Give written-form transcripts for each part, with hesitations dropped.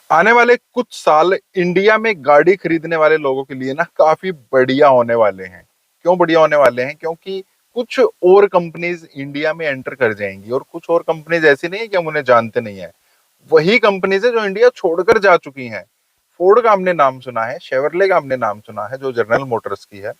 आने वाले कुछ साल इंडिया में गाड़ी खरीदने वाले लोगों के लिए ना काफी बढ़िया होने वाले हैं। क्यों बढ़िया होने वाले हैं? क्योंकि कुछ और कंपनीज इंडिया में एंटर कर जाएंगी और कुछ और कंपनीज ऐसी नहीं है कि हम उन्हें जानते नहीं है। वही कंपनीज है जो इंडिया छोड़कर जा चुकी हैं। फोर्ड का हमने नाम सुना है, शेवरले का हमने नाम सुना है जो जनरल मोटर्स की है,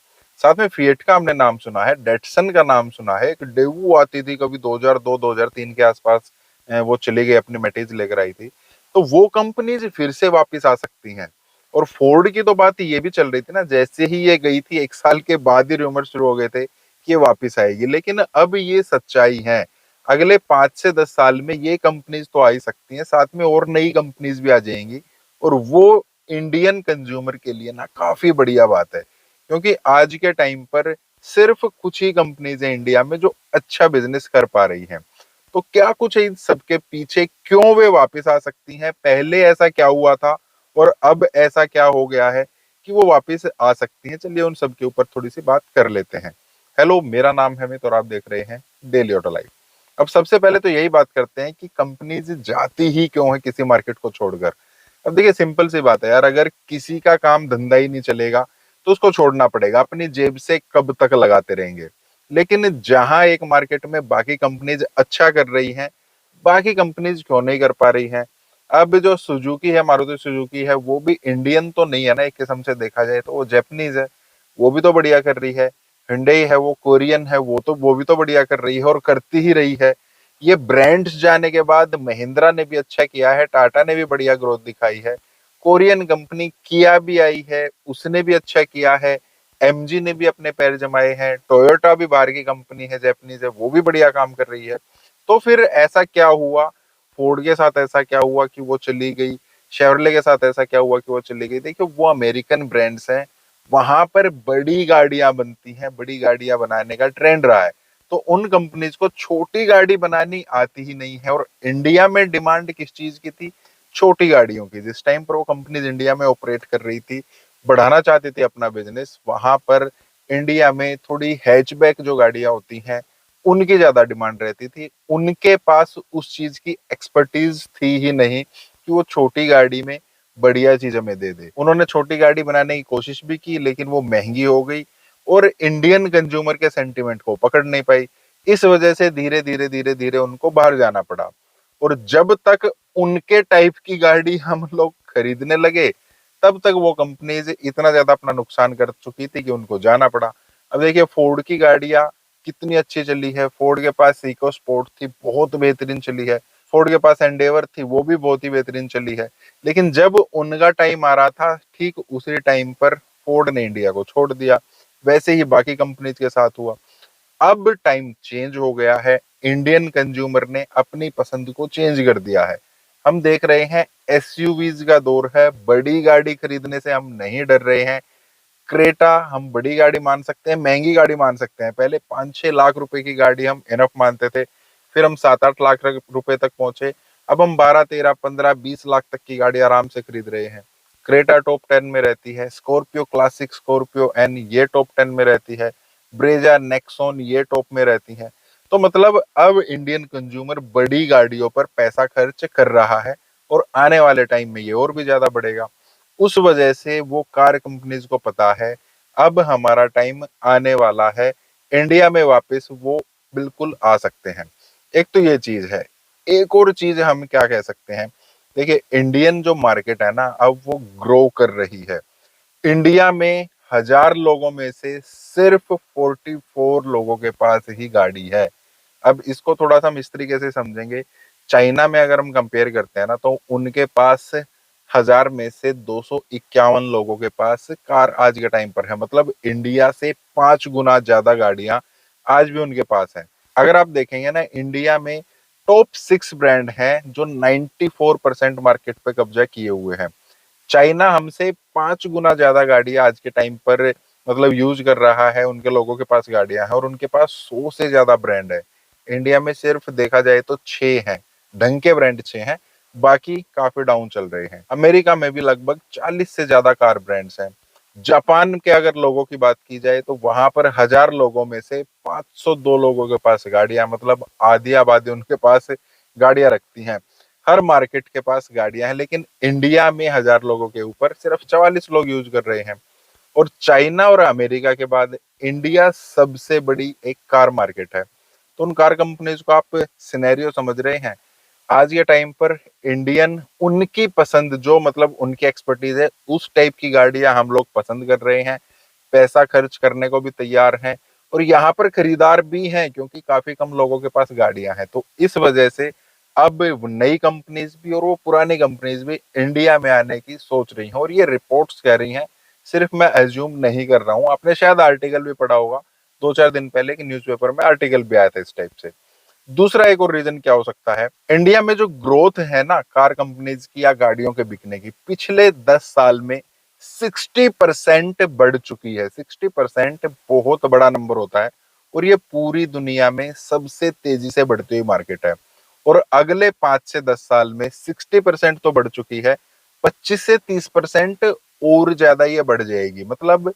साथ में फिएट का हमने नाम सुना है, डेटसन का नाम सुना है, एक डेवू आती थी कभी 2002-2003 के आसपास। वो चली गई, अपनी मेटीज लेकर आई थी। तो वो कंपनीज फिर से वापस आ सकती हैं। और फोर्ड की तो बात ये भी चल रही थी ना, जैसे ही ये गई थी 1 साल के बाद ही रूमर शुरू हो गए थे कि ये वापस आएगी, लेकिन अब ये सच्चाई है। अगले 5 से 10 साल में ये कंपनीज तो आ ही सकती हैं, साथ में और नई कंपनीज भी आ जाएंगी। और वो इंडियन कंज्यूमर के लिए ना काफी बढ़िया बात है, क्योंकि आज के टाइम पर सिर्फ कुछ ही कंपनीज हैं इंडिया में जो अच्छा बिजनेस कर पा रही हैं। तो क्या कुछ है इन सबके पीछे, क्यों वे वापस आ सकती हैं, पहले ऐसा क्या हुआ था और अब ऐसा क्या हो गया है कि वो वापस आ सकती हैं? चलिए उन सब के ऊपर थोड़ी सी बात कर लेते हैं। हेलो, मेरा नाम है अमित और आप देख रहे हैं डेली ऑटो लाइफ। अब सबसे पहले तो यही बात करते हैं कि कंपनीज जाती ही क्यों है किसी मार्केट को छोड़कर। अब देखिए, सिंपल सी बात है यार, अगर किसी का काम धंधा ही नहीं चलेगा तो उसको छोड़ना पड़ेगा। अपनी जेब से कब तक लगाते रहेंगे? लेकिन जहां एक मार्केट में बाकी कंपनीज अच्छा कर रही हैं, बाकी कंपनीज क्यों नहीं कर पा रही हैं? अब जो सुजुकी है, मारुति सुजुकी है, वो भी इंडियन तो नहीं है ना, एक किस्म से देखा जाए तो वो जापानीज है। वो भी तो बढ़िया कर रही है। hyundai है, वो कोरियन है, वो भी तो बढ़िया कर रही है और करती ही रही है। ये ब्रांड्स जाने के बाद महिंद्रा ने भी अच्छा किया है, टाटा ने भी बढ़िया ग्रोथ दिखाई है। कोरियन कंपनी किया भी आई है, उसने भी अच्छा किया है। एमजी ने भी अपने पैर जमाए हैं। टोयोटा भी बाहर की कंपनी है, जापानीज है, वो भी बढ़िया काम कर रही है। तो फिर ऐसा क्या हुआ? फोर्ड के साथ ऐसा क्या हुआ कि वो चली गई? शेवरले के साथ ऐसा क्या हुआ कि वो चली गई? देखिए, वो अमेरिकन ब्रांड्स हैं, वहां पर बड़ी गाड़ियां बनती हैं, बड़ी गाड़ियां बनाने का ट्रेंड रहा है। तो उन कंपनीज को छोटी गाड़ी बनानी आती ही नहीं है। और इंडिया में डिमांड किस चीज की थी? छोटी गाड़ियों की। जिस टाइम पर वो कंपनीज इंडिया में ऑपरेट कर रही थी, बढ़ाना चाहती थी अपना बिजनेस, वहां पर इंडिया में थोड़ी हैचबैक जो गाड़ियां होती हैं उनकी ज्यादा डिमांड रहती थी। उनके पास उस चीज की एक्सपर्टीज थी ही नहीं कि वो छोटी गाड़ी में बढ़िया चीज हमें दे दे। उन्होंने छोटी गाड़ी बनाने की कोशिश भी की, लेकिन वो महंगी हो गई और इंडियन कंज्यूमर के सेंटिमेंट को पकड़ नहीं पाई। इस वजह से धीरे धीरे धीरे धीरे उनको बाहर जाना पड़ा। और जब तक उनके टाइप की गाड़ी हम लोग खरीदने लगे, तब तक वो कंपनीज इतना ज्यादा अपना नुकसान कर चुकी थी कि उनको जाना पड़ा। अब देखिए, फोर्ड की गाड़ियां कितनी अच्छी चली है। फोर्ड के पास इको स्पोर्ट थी, बहुत बेहतरीन चली है। फोर्ड के पास एंडेवर थी, वो भी बहुत ही बेहतरीन चली है। लेकिन जब उनका टाइम आ रहा था, ठीक उसी टाइम पर फोर्ड ने इंडिया को छोड़ दिया। वैसे ही बाकी कंपनीज के साथ हुआ। अब टाइम चेंज हो गया है, इंडियन कंज्यूमर ने अपनी पसंद को चेंज कर दिया है। हम देख रहे हैं एसयूवीज का दौर है, बड़ी गाड़ी खरीदने से हम नहीं डर रहे हैं। क्रेटा हम बड़ी गाड़ी मान सकते हैं, महंगी गाड़ी मान सकते हैं। पहले 5-6 लाख रुपए की गाड़ी हम इनफ मानते थे, फिर हम 7-8 लाख रुपए तक पहुंचे। अब हम 12-13-15-20 लाख तक की गाड़ी आराम से खरीद रहे हैं। क्रेटा टॉप 10 में रहती है, स्कॉर्पियो क्लासिक, स्कॉर्पियो एन, ये टॉप 10 में रहती है, ब्रेजा, नेक्सॉन ये टॉप में रहती है। तो मतलब अब इंडियन कंज्यूमर बड़ी गाड़ियों पर पैसा खर्च कर रहा है और आने वाले टाइम में ये और भी ज्यादा बढ़ेगा। उस वजह से वो कार कंपनीज को पता है अब हमारा टाइम आने वाला है, इंडिया में वापस वो बिल्कुल आ सकते हैं। एक तो ये चीज है। एक और चीज हम क्या कह सकते हैं? देखिए, इंडियन जो मार्केट है ना, अब वो ग्रो कर रही है। इंडिया में 1000 लोगों में से सिर्फ 44 लोगों के पास ही गाड़ी है। अब इसको थोड़ा सा हम इस तरीके से समझेंगे। चाइना में अगर हम कंपेयर करते हैं ना, तो उनके पास 1000 में से 251 लोगों के पास कार आज के टाइम पर है। मतलब इंडिया से 5 गुना ज्यादा गाड़ियां आज भी उनके पास है। अगर आप देखेंगे ना, इंडिया में टॉप 6 ब्रांड हैं जो 94% मार्केट पे कब्जा किए हुए हैं। चाइना हमसे 5 गुना ज्यादा गाड़ियां आज के टाइम पर मतलब यूज कर रहा है, उनके लोगों के पास गाड़ियां हैं और उनके पास 100 से ज्यादा ब्रांड है। इंडिया में सिर्फ देखा जाए तो 6 हैं, ढंग के ब्रांड 6 हैं, बाकी काफी डाउन चल रहे हैं। अमेरिका में भी लगभग 40 से ज्यादा कार ब्रांड्स हैं। जापान के अगर लोगों की बात की जाए तो वहां पर 1000 लोगों में से 502 लोगों के पास गाड़ियां, मतलब आधी आबादी उनके पास गाड़ियां रखती हैं। हर मार्केट के पास गाड़ियां हैं, लेकिन इंडिया में 1000 लोगों के ऊपर सिर्फ 44 लोग यूज कर रहे हैं। और चाइना और अमेरिका के बाद इंडिया सबसे बड़ी एक कार मार्केट है। तो उन कार कंपनीज को आप सिनेरियो समझ रहे हैं। आज के टाइम पर इंडियन उनकी पसंद, जो मतलब उनकी एक्सपर्टीज है, उस टाइप की गाड़ियां हम लोग पसंद कर रहे हैं, पैसा खर्च करने को भी तैयार हैं, और यहाँ पर खरीदार भी हैं क्योंकि काफी कम लोगों के पास गाड़ियां हैं। तो इस वजह से अब नई कंपनीज भी और वो पुरानी कंपनीज भी इंडिया में आने की सोच रही हैं, और ये रिपोर्ट्स कह रही हैं, सिर्फ मैं एज्यूम नहीं कर रहा हूँ। आपने शायद आर्टिकल भी पढ़ा होगा 2-4 दिन पहले कि न्यूज़पेपर में आर्टिकल भी आया था इस टाइप से। दूसरा एक और रीजन क्या हो सकता है, इंडिया में जो ग्रोथ है ना कार कंपनीज की या गाड़ियों के बिकने की, पिछले 10 साल में 60% बढ़ चुकी है। 60% बहुत बड़ा नंबर होता है, और ये पूरी दुनिया में सबसे तेजी से बढ़ती हुई मार्केट है। और अगले 5 से 10 साल में 60% तो बढ़ चुकी है, 25 से 30% और ज्यादा ये बढ़ जाएगी। मतलब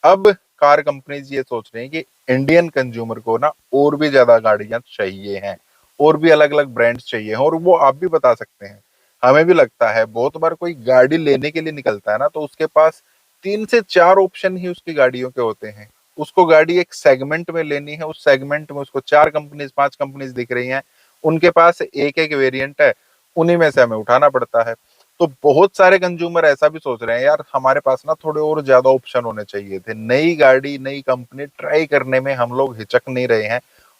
अब कार कंपनीज ये सोच रही हैं कि इंडियन कंज्यूमर को ना और भी ज्यादा गाड़ियां चाहिए हैं, और भी अलग अलग ब्रांड्स चाहिए हैं। और वो आप भी बता सकते हैं, हमें भी लगता है, बहुत बार कोई गाड़ी लेने के लिए निकलता है ना, तो उसके पास 3 से 4 ऑप्शन ही उसकी गाड़ियों के होते हैं। उसको गाड़ी एक सेगमेंट में लेनी है, उस सेगमेंट में उसको 4 कंपनीज 5 कंपनीज दिख रही हैं, उनके पास एक एक वेरिएंट है, उन्हीं में से हमें उठाना पड़ता है। तो बहुत सारे कंज्यूमर ऐसा भी सोच रहे हैं, यार हमारे पास ना थोड़े और ज्यादा ऑप्शन होने चाहिए थे, नई गाड़ी नई कंपनी ट्राई करने में हम लोग हिचक नहीं रहे हैं।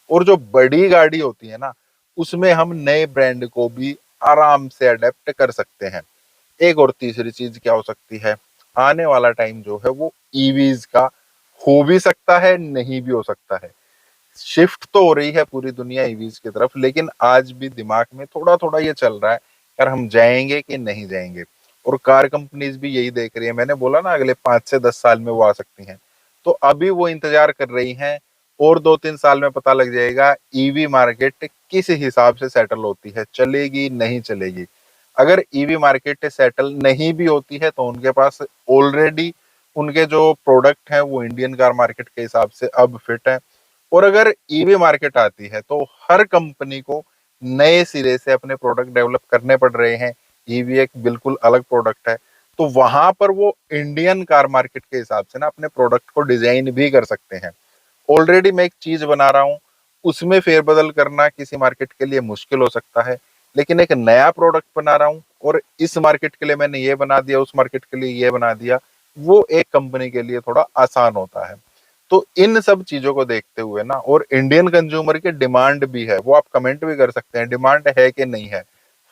और जो बड़ी गाड़ी होती है ना, उसमें हम नए ब्रांड को भी आराम से अडेप्ट कर सकते हैं। एक और तीसरी चीज क्या हो सकती है, आने वाला टाइम जो है वो ईवीज का हो भी सकता है, नहीं भी हो सकता है। शिफ्ट तो हो रही है पूरी दुनिया ईवीज की तरफ, लेकिन आज भी दिमाग में थोड़ा थोड़ा ये चल रहा है, यार हम जाएंगे कि नहीं जाएंगे। और कार कंपनीज भी यही देख रही है, मैंने बोला ना अगले 5 से 10 साल में वो आ सकती हैं। तो अभी वो इंतजार कर रही हैं, और 2-3 साल में पता लग जाएगा ईवी मार्केट किस हिसाब से सेटल होती है, चलेगी नहीं चलेगी। अगर ईवी मार्केट सेटल नहीं भी होती है तो उनके पास ऑलरेडी उनके जो प्रोडक्ट हैं वो इंडियन कार मार्केट के हिसाब से अब फिट है। और अगर ईवी मार्केट आती है तो हर कंपनी को नए सिरे से अपने प्रोडक्ट डेवलप करने पड़ रहे हैं। ईवी एक बिल्कुल अलग प्रोडक्ट है, तो वहां पर वो इंडियन कार मार्केट के हिसाब से ना अपने प्रोडक्ट को डिजाइन भी कर सकते हैं। ऑलरेडी मैं एक चीज बना रहा हूँ, उसमें फेरबदल करना किसी मार्केट के लिए मुश्किल हो सकता है, लेकिन एक नया प्रोडक्ट बना रहा हूँ और इस मार्केट के लिए मैंने ये बना दिया, उस मार्केट के लिए ये बना दिया, वो एक कंपनी के लिए थोड़ा आसान होता है। तो इन सब चीजों को देखते हुए ना, और इंडियन कंज्यूमर की डिमांड भी है, वो आप कमेंट भी कर सकते हैं, डिमांड है कि नहीं है।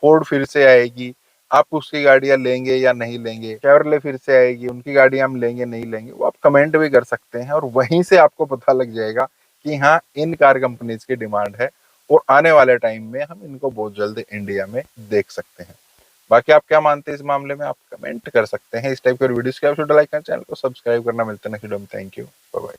फोर्ड फिर से आएगी, आप उसकी गाड़ियां लेंगे या नहीं लेंगे, शेवरले फिर से आएगी, उनकी गाड़ियां हम लेंगे नहीं लेंगे, वो आप कमेंट भी कर सकते हैं, और वहीं से आपको पता लग जाएगा कि हाँ इन कार कंपनीज की डिमांड है, और आने वाले टाइम में हम इनको बहुत जल्द इंडिया में देख सकते हैं। बाकी आप क्या मानते हैं इस मामले में, आप कमेंट कर सकते हैं। इस टाइप के वीडियोस के आप लाइक करें, चैनल को सब्सक्राइब करना। मिलते हैं नेक्स्ट वीडियो में। Thank you, bye bye.